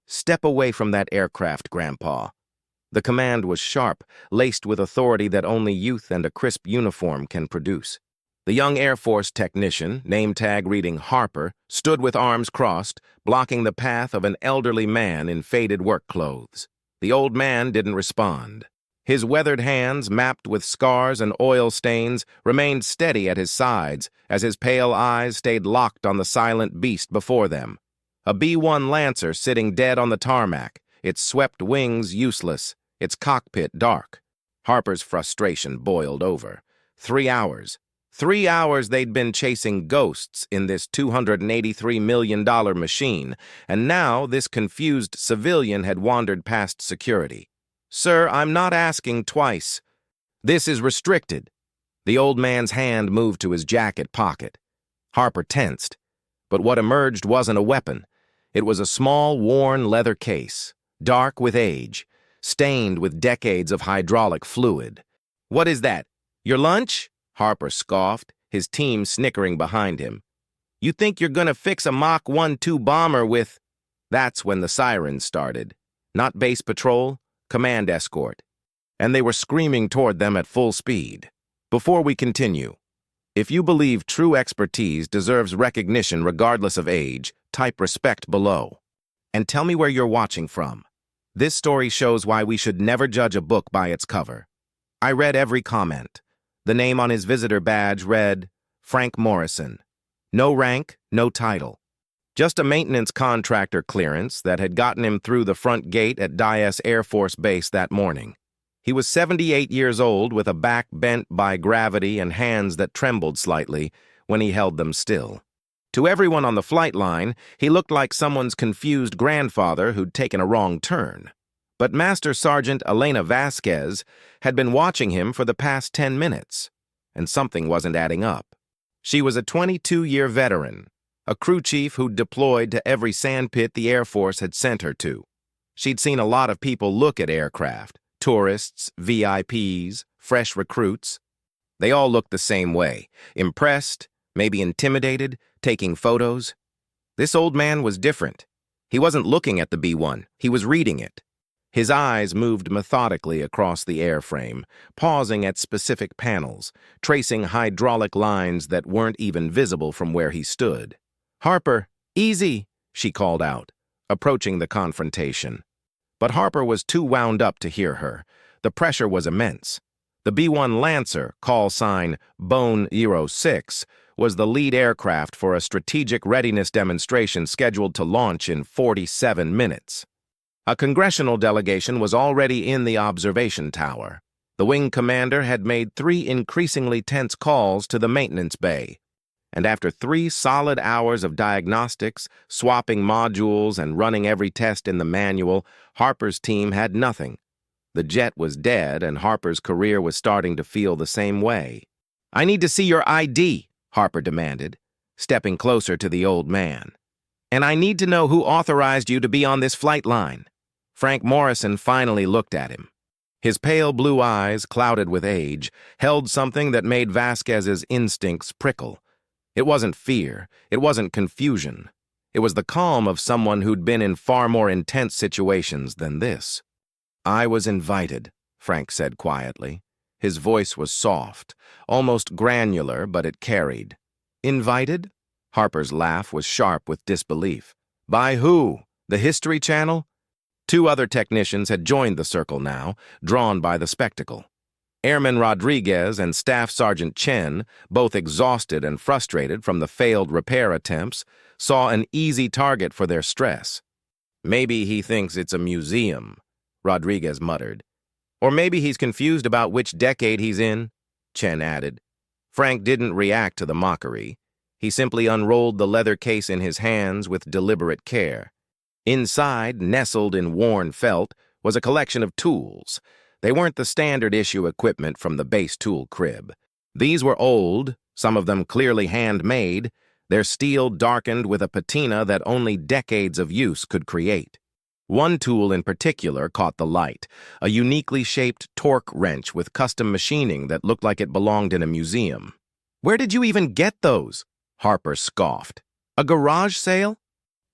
"Step away from that aircraft, Grandpa." The command was sharp, laced with authority that only youth and a crisp uniform can produce. The young Air Force technician, name tag reading Harper, stood with arms crossed, blocking the path of an elderly man in faded work clothes. The old man didn't respond. His weathered hands, mapped with scars and oil stains, remained steady at his sides as his pale eyes stayed locked on the silent beast before them. A B-1 Lancer sitting dead on the tarmac, its swept wings useless, its cockpit dark. Harper's frustration boiled over. 3 hours. 3 hours they'd been chasing ghosts in this $283 million machine, and now this confused civilian had wandered past security. "Sir, I'm not asking twice. This is restricted." The old man's hand moved to his jacket pocket. Harper tensed, but what emerged wasn't a weapon. It was a small, worn leather case, dark with age, stained with decades of hydraulic fluid. "What is that? Your lunch?" Harper scoffed, his team snickering behind him. "You think you're gonna fix a Mach 1-2 bomber with—" That's when the sirens started. Not base patrol, command escort. And they were screaming toward them at full speed. Before we continue, if you believe true expertise deserves recognition regardless of age, type respect below. And tell me where you're watching from. This story shows why we should never judge a book by its cover. I read every comment. The name on his visitor badge read, Frank Morrison. No rank, no title. Just a maintenance contractor clearance that had gotten him through the front gate at Dyess Air Force Base that morning. He was 78 years old with a back bent by gravity and hands that trembled slightly when he held them still. To everyone on the flight line, he looked like someone's confused grandfather who'd taken a wrong turn. But Master Sergeant Elena Vasquez had been watching him for the past 10 minutes, and something wasn't adding up. She was a 22-year veteran, a crew chief who'd deployed to every sandpit the Air Force had sent her to. She'd seen a lot of people look at aircraft, tourists, VIPs, fresh recruits. They all looked the same way, impressed, maybe intimidated, taking photos. This old man was different. He wasn't looking at the B-1, he was reading it. His eyes moved methodically across the airframe, pausing at specific panels, tracing hydraulic lines that weren't even visible from where he stood. "Harper, easy," she called out, approaching the confrontation. But Harper was too wound up to hear her. The pressure was immense. The B-1 Lancer, call sign Bone 06, was the lead aircraft for a strategic readiness demonstration scheduled to launch in 47 minutes. A congressional delegation was already in the observation tower. The wing commander had made 3 increasingly tense calls to the maintenance bay. And after 3 solid hours of diagnostics, swapping modules, and running every test in the manual, Harper's team had nothing. The jet was dead, and Harper's career was starting to feel the same way. "I need to see your ID," Harper demanded, stepping closer to the old man. "And I need to know who authorized you to be on this flight line." Frank Morrison finally looked at him. His pale blue eyes, clouded with age, held something that made Vasquez's instincts prickle. It wasn't fear. It wasn't confusion. It was the calm of someone who'd been in far more intense situations than this. "I was invited," Frank said quietly. His voice was soft, almost granular, but it carried. "Invited?" Harper's laugh was sharp with disbelief. "By who? The History Channel?" 2 other technicians had joined the circle now, drawn by the spectacle. Airman Rodriguez and Staff Sergeant Chen, both exhausted and frustrated from the failed repair attempts, saw an easy target for their stress. "Maybe he thinks it's a museum," Rodriguez muttered. "Or maybe he's confused about which decade he's in," Chen added. Frank didn't react to the mockery. He simply unrolled the leather case in his hands with deliberate care. Inside, nestled in worn felt, was a collection of tools. They weren't the standard issue equipment from the base tool crib. These were old, some of them clearly handmade, their steel darkened with a patina that only decades of use could create. One tool in particular caught the light, a uniquely shaped torque wrench with custom machining that looked like it belonged in a museum. "Where did you even get those?" Harper scoffed. "A garage sale?"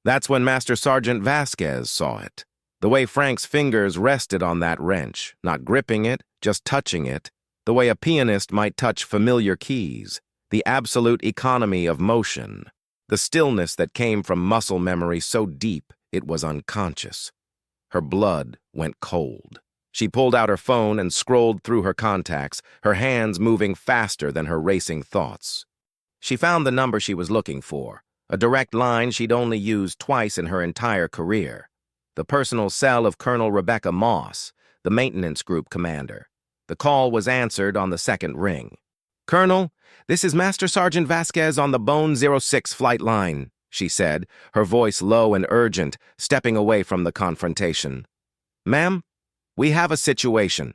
That's when Master Sergeant Vasquez saw it. The way Frank's fingers rested on that wrench, not gripping it, just touching it, the way a pianist might touch familiar keys, the absolute economy of motion, the stillness that came from muscle memory so deep it was unconscious. Her blood went cold. She pulled out her phone and scrolled through her contacts, her hands moving faster than her racing thoughts. She found the number she was looking for, a direct line she'd only used twice in her entire career. The personal cell of Colonel Rebecca Moss, the maintenance group commander. The call was answered on the second ring. "Colonel, this is Master Sergeant Vasquez on the Bone 06 flight line," she said, her voice low and urgent, stepping away from the confrontation. "Ma'am, we have a situation.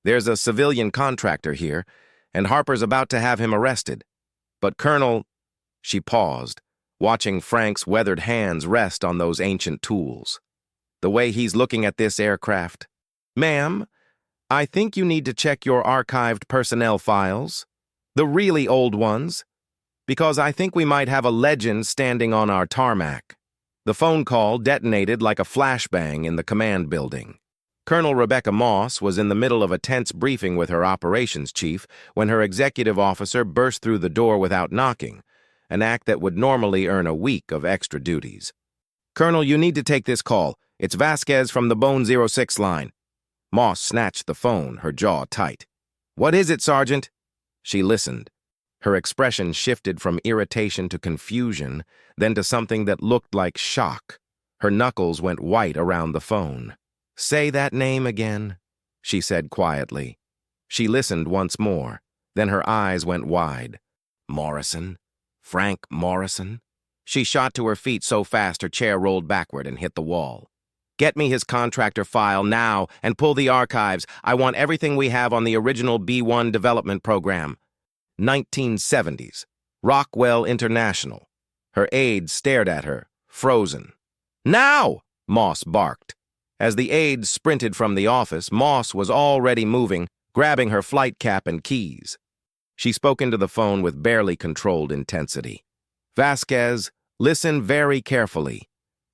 There's a civilian contractor here, and Harper's about to have him arrested. But Colonel—" She paused, watching Frank's weathered hands rest on those ancient tools. "The way he's looking at this aircraft. Ma'am, I think you need to check your archived personnel files, the really old ones, because I think we might have a legend standing on our tarmac." The phone call detonated like a flashbang in the command building. Colonel Rebecca Moss was in the middle of a tense briefing with her operations chief when her executive officer burst through the door without knocking, an act that would normally earn a week of extra duties. "Colonel, you need to take this call. It's Vasquez from the Bone 06 line." Moss snatched the phone, her jaw tight. "What is it, Sergeant?" She listened. Her expression shifted from irritation to confusion, then to something that looked like shock. Her knuckles went white around the phone. "Say that name again," she said quietly. She listened once more, then her eyes went wide. "Morrison? Frank Morrison?" She shot to her feet so fast her chair rolled backward and hit the wall. "Get me his contractor file now and pull the archives. I want everything we have on the original B-1 development program. 1970s. Rockwell International." Her aide stared at her, frozen. "Now!" Moss barked. As the aide sprinted from the office, Moss was already moving, grabbing her flight cap and keys. She spoke into the phone with barely controlled intensity. "Vasquez, listen very carefully.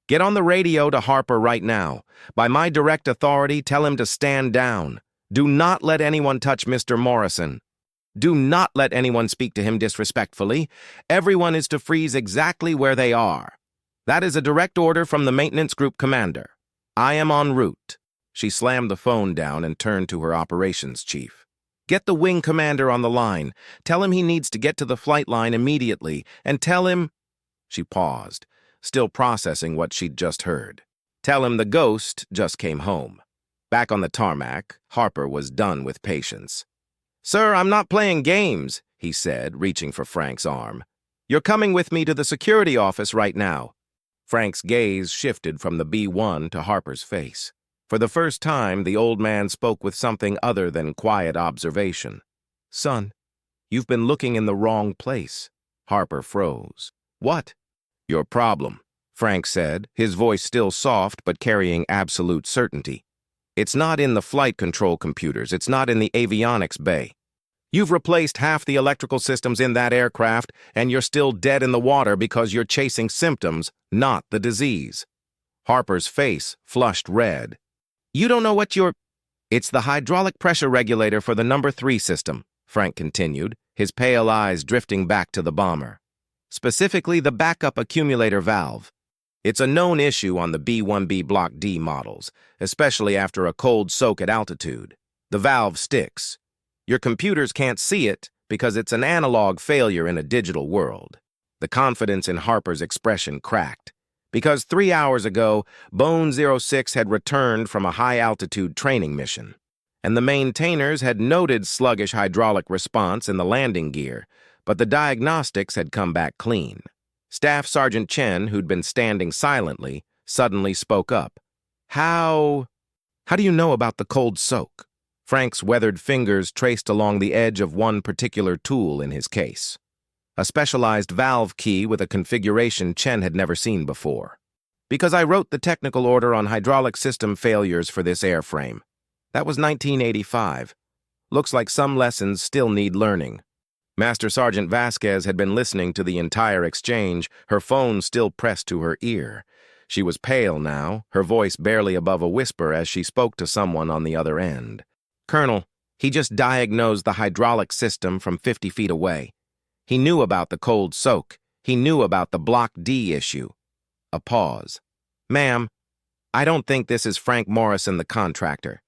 Get on the radio to Harper right now. By my direct authority, tell him to stand down. Do not let anyone touch Mr. Morrison. Do not let anyone speak to him disrespectfully. Everyone is to freeze exactly where they are. That is a direct order from the maintenance group commander. I am en route." She slammed the phone down and turned to her operations chief. "Get the wing commander on the line. Tell him he needs to get to the flight line immediately, and tell him—" She paused, still processing what she'd just heard. "Tell him the ghost just came home." Back on the tarmac, Harper was done with patience. "Sir, I'm not playing games," he said, reaching for Frank's arm. "You're coming with me to the security office right now." Frank's gaze shifted from the B-1 to Harper's face. For the first time, the old man spoke with something other than quiet observation. "Son, you've been looking in the wrong place." Harper froze. "What?" "Your problem," Frank said, his voice still soft but carrying absolute certainty. "It's not in the flight control computers. It's not in the avionics bay. You've replaced half the electrical systems in that aircraft, and you're still dead in the water because you're chasing symptoms, not the disease." Harper's face flushed red. "You don't know what you're—" "It's the hydraulic pressure regulator for the number 3 system," Frank continued, his pale eyes drifting back to the bomber. "Specifically the backup accumulator valve. It's a known issue on the B-1B Block D models, especially after a cold soak at altitude. The valve sticks. Your computers can't see it because it's an analog failure in a digital world." The confidence in Harper's expression cracked. Because 3 hours ago, Bone 06 had returned from a high-altitude training mission, and the maintainers had noted sluggish hydraulic response in the landing gear, but the diagnostics had come back clean. Staff Sergeant Chen, who'd been standing silently, suddenly spoke up. How do you know about the cold soak?" Frank's weathered fingers traced along the edge of one particular tool in his case. A specialized valve key with a configuration Chen had never seen before. "Because I wrote the technical order on hydraulic system failures for this airframe. That was 1985. Looks like some lessons still need learning." Master Sergeant Vasquez had been listening to the entire exchange, her phone still pressed to her ear, She was pale now, her voice barely above a whisper as she spoke to someone on the other end. "Colonel, he just diagnosed the hydraulic system from 50 feet away. He knew about the cold soak. He knew about the Block D issue." A pause. "Ma'am, I don't think this is Frank Morrison, the contractor.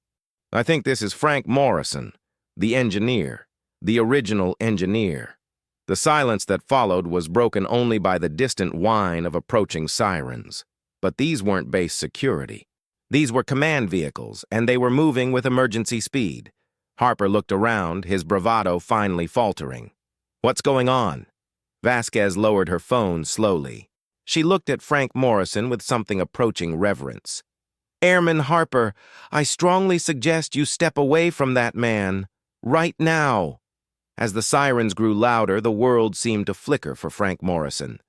I think this is Frank Morrison, the engineer, the original engineer." The silence that followed was broken only by the distant whine of approaching sirens. But these weren't base security. These were command vehicles, and they were moving with emergency speed. Harper looked around, his bravado finally faltering. "What's going on?" Vasquez lowered her phone slowly. She looked at Frank Morrison with something approaching reverence. "Airman Harper, I strongly suggest you step away from that man. Right now." As the sirens grew louder, the world seemed to flicker for Frank Morrison.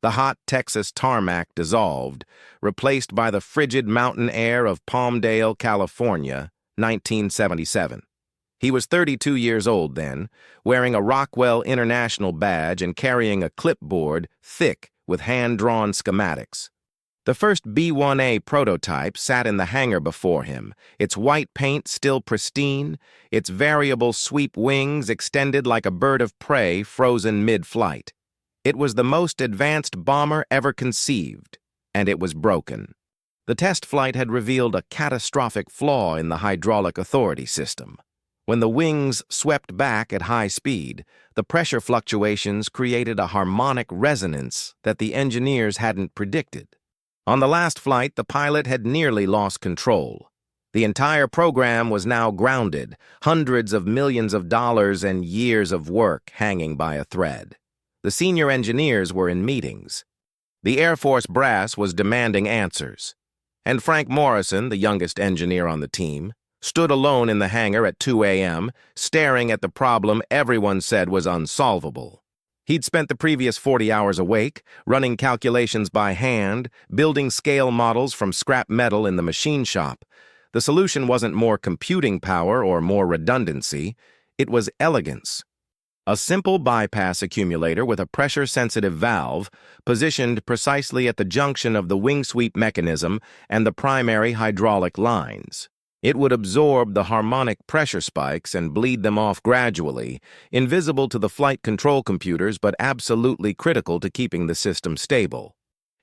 The hot Texas tarmac dissolved, replaced by the frigid mountain air of Palmdale, California, 1977. He was 32 years old then, wearing a Rockwell International badge and carrying a clipboard thick with hand-drawn schematics. The first B-1A prototype sat in the hangar before him, its white paint still pristine, its variable sweep wings extended like a bird of prey frozen mid-flight. It was the most advanced bomber ever conceived, and it was broken. The test flight had revealed a catastrophic flaw in the hydraulic authority system. When the wings swept back at high speed, the pressure fluctuations created a harmonic resonance that the engineers hadn't predicted. On the last flight, the pilot had nearly lost control. The entire program was now grounded, hundreds of millions of dollars and years of work hanging by a thread. The senior engineers were in meetings. The Air Force brass was demanding answers. And Frank Morrison, the youngest engineer on the team, stood alone in the hangar at 2 a.m., staring at the problem everyone said was unsolvable. He'd spent the previous 40 hours awake, running calculations by hand, building scale models from scrap metal in the machine shop. The solution wasn't more computing power or more redundancy. It was elegance. A simple bypass accumulator with a pressure-sensitive valve positioned precisely at the junction of the wing sweep mechanism and the primary hydraulic lines. It would absorb the harmonic pressure spikes and bleed them off gradually, invisible to the flight control computers but absolutely critical to keeping the system stable.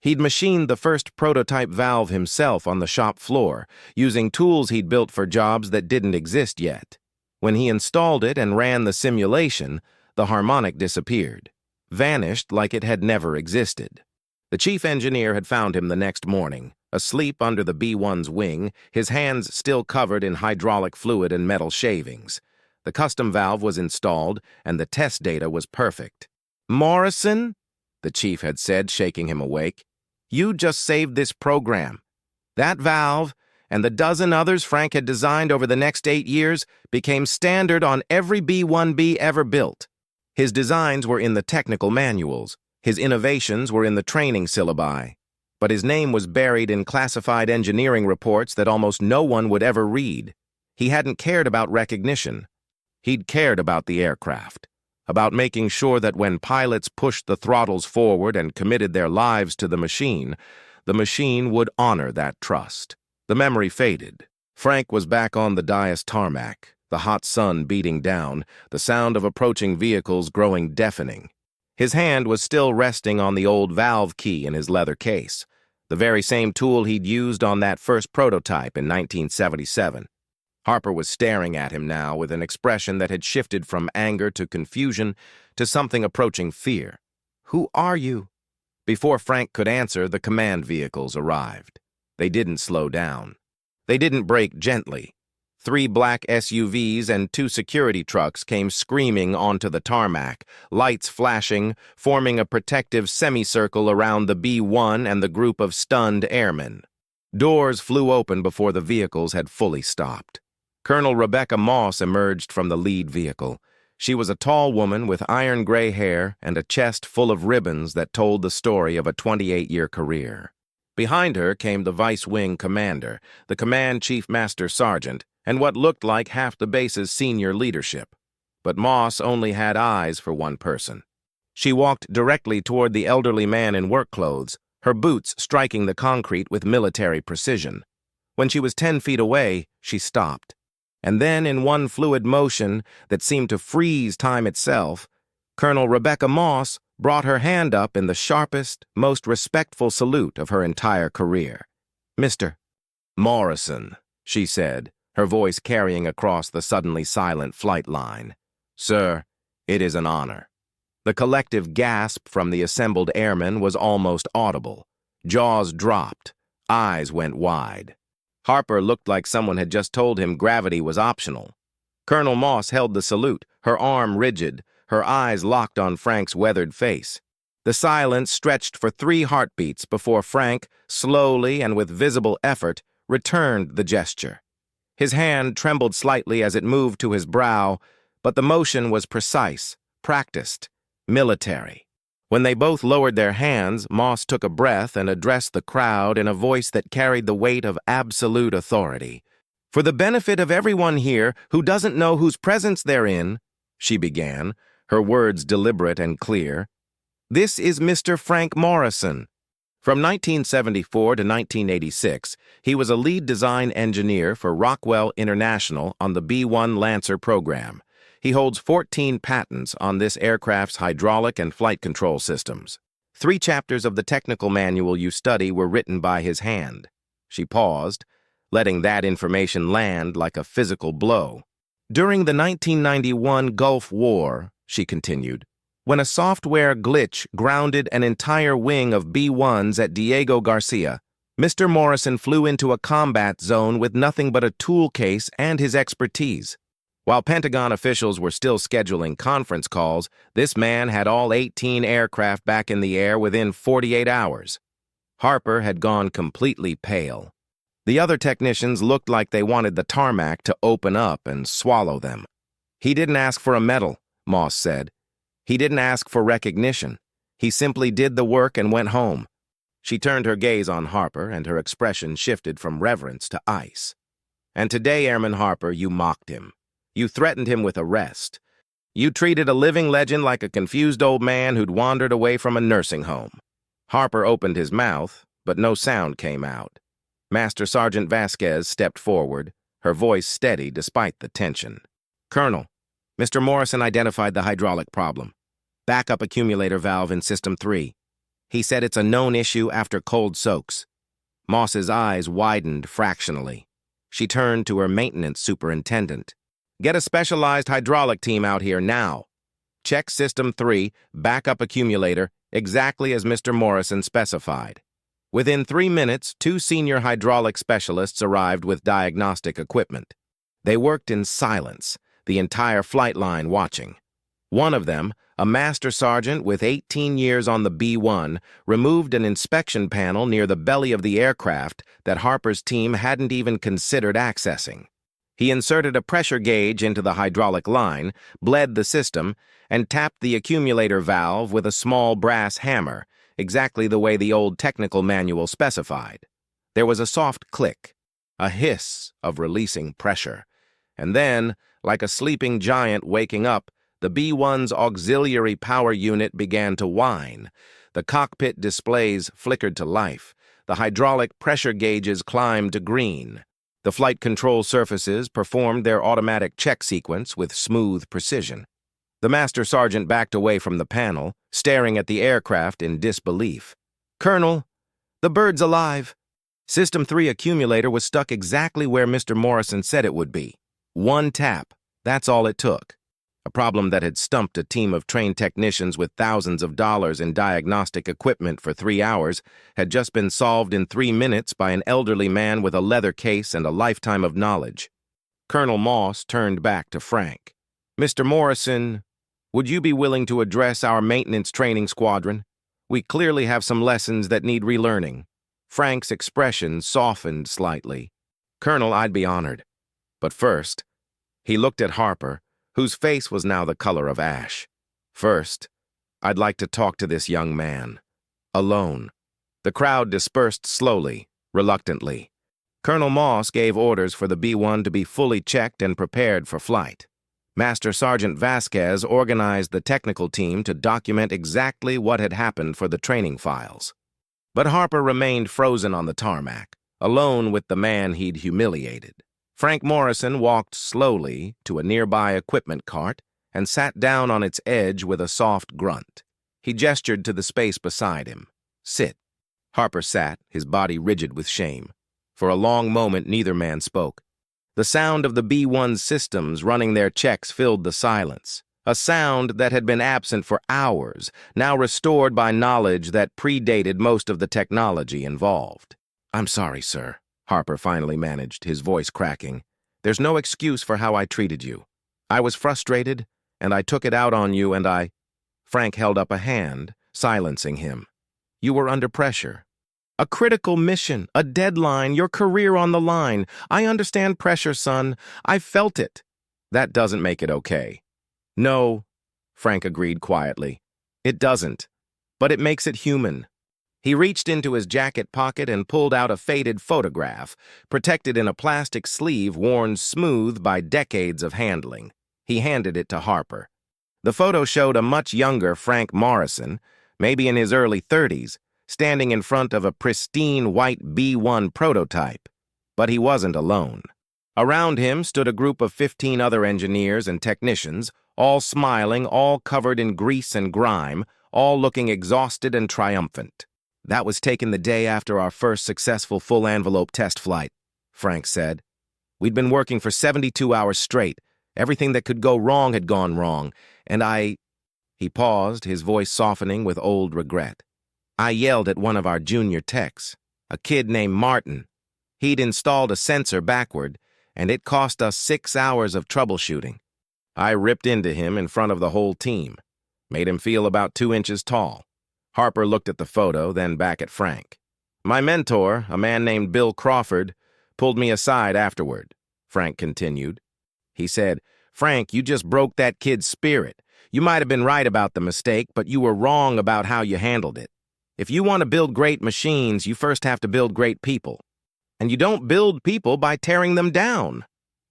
He'd machined the first prototype valve himself on the shop floor, using tools he'd built for jobs that didn't exist yet. When he installed it and ran the simulation, the harmonic disappeared, vanished like it had never existed. The chief engineer had found him the next morning, asleep under the B-1's wing, his hands still covered in hydraulic fluid and metal shavings. The custom valve was installed, and the test data was perfect. "Morrison," the chief had said, shaking him awake, "you just saved this program. That valve, and the dozen others Frank had designed over the next 8 years, became standard on every B-1B ever built. His designs were in the technical manuals. His innovations were in the training syllabi. But his name was buried in classified engineering reports that almost no one would ever read. He hadn't cared about recognition. He'd cared about the aircraft, about making sure that when pilots pushed the throttles forward and committed their lives to the machine would honor that trust. The memory faded. Frank was back on the Dyess tarmac, the hot sun beating down, the sound of approaching vehicles growing deafening. His hand was still resting on the old valve key in his leather case, the very same tool he'd used on that first prototype in 1977. Harper was staring at him now with an expression that had shifted from anger to confusion to something approaching fear. "Who are you?" Before Frank could answer, the command vehicles arrived. They didn't slow down. They didn't brake gently. 3 black SUVs and 2 security trucks came screaming onto the tarmac, lights flashing, forming a protective semicircle around the B-1 and the group of stunned airmen. Doors flew open before the vehicles had fully stopped. Colonel Rebecca Moss emerged from the lead vehicle. She was a tall woman with iron gray hair and a chest full of ribbons that told the story of a 28-year career. Behind her came the vice wing commander, the command chief master sergeant, and what looked like half the base's senior leadership. But Moss only had eyes for one person. She walked directly toward the elderly man in work clothes, her boots striking the concrete with military precision. When she was 10 feet away, she stopped. And then, in one fluid motion that seemed to freeze time itself, Colonel Rebecca Moss brought her hand up in the sharpest, most respectful salute of her entire career. "Mr. Morrison," she said, her voice carrying across the suddenly silent flight line. "Sir, it is an honor." The collective gasp from the assembled airmen was almost audible. Jaws dropped. Eyes went wide. Harper looked like someone had just told him gravity was optional. Colonel Moss held the salute, her arm rigid, her eyes locked on Frank's weathered face. The silence stretched for 3 heartbeats before Frank, slowly and with visible effort, returned the gesture. His hand trembled slightly as it moved to his brow, but the motion was precise, practiced, military. When they both lowered their hands, Moss took a breath and addressed the crowd in a voice that carried the weight of absolute authority. "For the benefit of everyone here who doesn't know whose presence they're in," she began, her words deliberate and clear, "this is Mr. Frank Morrison." From 1974 to 1986, he was a lead design engineer for Rockwell International on the B-1 LANCER program. He holds 14 patents on this aircraft's hydraulic and flight control systems. 3 chapters of the technical manual you study were written by his hand. She paused, letting that information land like a physical blow. "During the 1991 Gulf War," she continued, "when a software glitch grounded an entire wing of B-1s at Diego Garcia, Mr. Morrison flew into a combat zone with nothing but a tool case and his expertise. While Pentagon officials were still scheduling conference calls, this man had all 18 aircraft back in the air within 48 hours. Harper had gone completely pale. The other technicians looked like they wanted the tarmac to open up and swallow them. "He didn't ask for a medal," Moss said. "He didn't ask for recognition. He simply did the work and went home." She turned her gaze on Harper, and her expression shifted from reverence to ice. "And today, Airman Harper, you mocked him. You threatened him with arrest. You treated a living legend like a confused old man who'd wandered away from a nursing home." Harper opened his mouth, but no sound came out. Master Sergeant Vasquez stepped forward, her voice steady despite the tension. "Colonel, Mr. Morrison identified the hydraulic problem. Backup accumulator valve in System 3. He said it's a known issue after cold soaks." Moss's eyes widened fractionally. She turned to her maintenance superintendent. "Get a specialized hydraulic team out here now. Check System 3, backup accumulator, exactly as Mr. Morrison specified." Within 3 minutes, 2 senior hydraulic specialists arrived with diagnostic equipment. They worked in silence, the entire flight line watching. One of them, a master sergeant with 18 years on the B-1, removed an inspection panel near the belly of the aircraft that Harper's team hadn't even considered accessing. He inserted a pressure gauge into the hydraulic line, bled the system, and tapped the accumulator valve with a small brass hammer, exactly the way the old technical manual specified. There was a soft click, a hiss of releasing pressure, and then, like a sleeping giant waking up, the B-1's auxiliary power unit began to whine. The cockpit displays flickered to life. The hydraulic pressure gauges climbed to green. The flight control surfaces performed their automatic check sequence with smooth precision. The master sergeant backed away from the panel, staring at the aircraft in disbelief. "Colonel, the bird's alive." System 3 accumulator was stuck exactly where Mr. Morrison said it would be. 1 tap, that's all it took. A problem that had stumped a team of trained technicians with thousands of dollars in diagnostic equipment for 3 hours had just been solved in 3 minutes by an elderly man with a leather case and a lifetime of knowledge. Colonel Moss turned back to Frank. "Mr. Morrison, would you be willing to address our maintenance training squadron? We clearly have some lessons that need relearning." Frank's expression softened slightly. "Colonel, I'd be honored. But first," he looked at Harper, whose face was now the color of ash. "First, I'd like to talk to this young man. Alone." The crowd dispersed slowly, reluctantly. Colonel Moss gave orders for the B-1 to be fully checked and prepared for flight. Master Sergeant Vasquez organized the technical team to document exactly what had happened for the training files. But Harper remained frozen on the tarmac, alone with the man he'd humiliated. Frank Morrison walked slowly to a nearby equipment cart and sat down on its edge with a soft grunt. He gestured to the space beside him. "Sit." Harper sat, his body rigid with shame. For a long moment, neither man spoke. The sound of the B-1 systems running their checks filled the silence, a sound that had been absent for hours, now restored by knowledge that predated most of the technology involved. "I'm sorry, sir," Harper finally managed, his voice cracking. "There's no excuse for how I treated you. I was frustrated, and I took it out on you, and I—" Frank held up a hand, silencing him. "You were under pressure. A critical mission, a deadline, your career on the line. I understand pressure, son. I felt it. That doesn't make it okay." "No," Frank agreed quietly. "It doesn't. But it makes it human." He reached into his jacket pocket and pulled out a faded photograph, protected in a plastic sleeve worn smooth by decades of handling. He handed it to Harper. The photo showed a much younger Frank Morrison, maybe in his early 30s, standing in front of a pristine white B-1 prototype. But he wasn't alone. Around him stood a group of 15 other engineers and technicians, all smiling, all covered in grease and grime, all looking exhausted and triumphant. "That was taken the day after our first successful full-envelope test flight," Frank said. "We'd been working for 72 hours straight. Everything that could go wrong had gone wrong, and He paused, his voice softening with old regret. "I yelled at one of our junior techs, a kid named Martin. He'd installed a sensor backward, and it cost us 6 hours of troubleshooting. I ripped into him in front of the whole team, made him feel about 2 inches tall." Harper looked at the photo, then back at Frank. "My mentor, a man named Bill Crawford, pulled me aside afterward," Frank continued. He said, "Frank, you just broke that kid's spirit. You might have been right about the mistake, but you were wrong about how you handled it. If you want to build great machines, you first have to build great people. And you don't build people by tearing them down."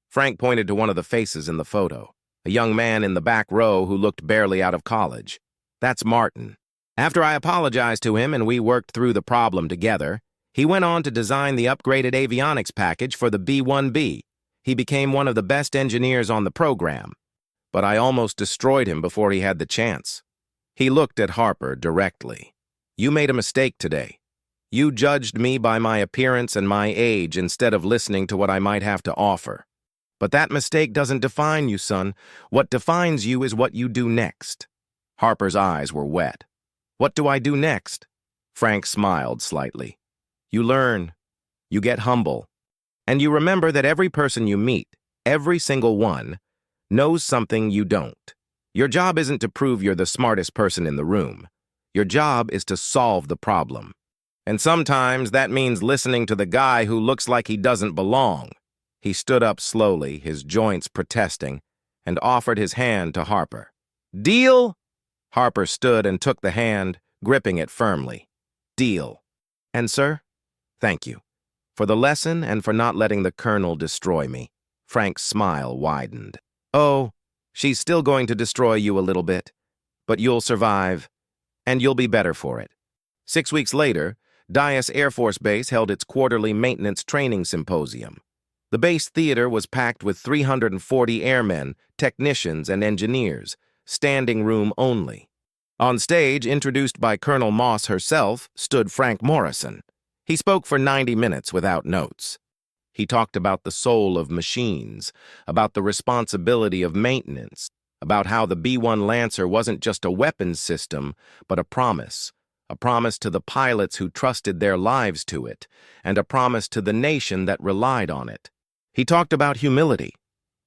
Frank pointed to one of the faces in the photo, a young man in the back row who looked barely out of college. "That's Martin. After I apologized to him and we worked through the problem together, he went on to design the upgraded avionics package for the B-1B. He became one of the best engineers on the program. But I almost destroyed him before he had the chance." He looked at Harper directly. "You made a mistake today. You judged me by my appearance and my age instead of listening to what I might have to offer. But that mistake doesn't define you, son. What defines you is what you do next." Harper's eyes were wet. "What do I do next?" Frank smiled slightly. "You learn. You get humble. And you remember that every person you meet, every single one, knows something you don't. Your job isn't to prove you're the smartest person in the room. Your job is to solve the problem. And sometimes that means listening to the guy who looks like he doesn't belong." He stood up slowly, his joints protesting, and offered his hand to Harper. "Deal?" Harper stood and took the hand, gripping it firmly. "Deal. And, sir, thank you. For the lesson and for not letting the colonel destroy me." Frank's smile widened. "Oh, she's still going to destroy you a little bit. But you'll survive, and you'll be better for it." 6 weeks later, Dyess Air Force Base held its quarterly maintenance training symposium. The base theater was packed with 340 airmen, technicians, and engineers, standing room only. On stage, introduced by Colonel Moss herself, stood Frank Morrison. He spoke for 90 minutes without notes. He talked about the soul of machines, about the responsibility of maintenance, about how the B-1 Lancer wasn't just a weapons system, but a promise to the pilots who trusted their lives to it, and a promise to the nation that relied on it. He talked about humility,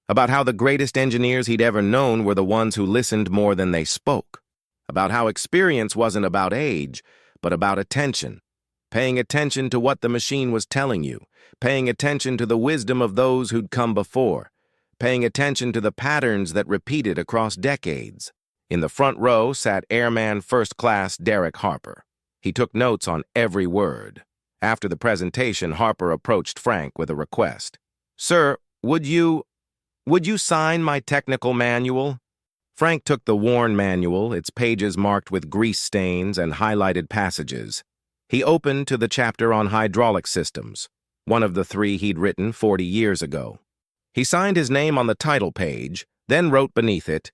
about how the greatest engineers he'd ever known were the ones who listened more than they spoke, about how experience wasn't about age, but about attention, paying attention to what the machine was telling you, paying attention to the wisdom of those who'd come before, paying attention to the patterns that repeated across decades. In the front row sat Airman First Class Derek Harper. He took notes on every word. After the presentation, Harper approached Frank with a request. "Sir, would you sign my technical manual?" Frank took the worn manual, its pages marked with grease stains and highlighted passages. He opened to the chapter on hydraulic systems, one of the 3 he'd written 40 years ago. He signed his name on the title page, then wrote beneath it,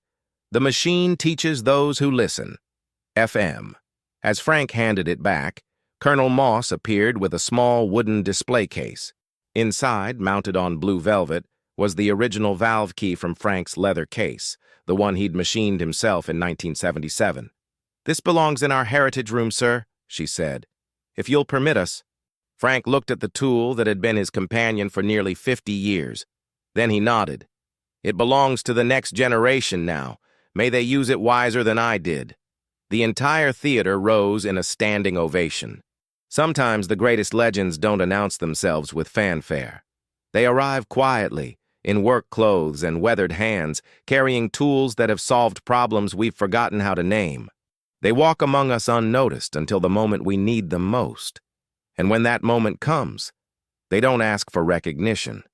"The machine teaches those who listen. FM." As Frank handed it back, Colonel Moss appeared with a small wooden display case. Inside, mounted on blue velvet, was the original valve key from Frank's leather case, the one he'd machined himself in 1977. "This belongs in our heritage room, sir," she said. "If you'll permit us." Frank looked at the tool that had been his companion for nearly 50 years. Then he nodded. "It belongs to the next generation now. May they use it wiser than I did." The entire theater rose in a standing ovation. Sometimes the greatest legends don't announce themselves with fanfare. They arrive quietly, in work clothes and weathered hands, carrying tools that have solved problems we've forgotten how to name. They walk among us unnoticed until the moment we need them most. And when that moment comes, they don't ask for recognition.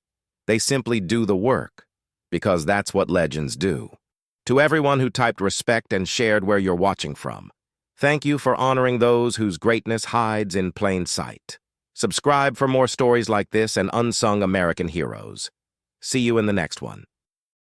They simply do the work, because that's what legends do. To everyone who typed respect and shared where you're watching from, thank you for honoring those whose greatness hides in plain sight. Subscribe for more stories like this and unsung American heroes. See you in the next one.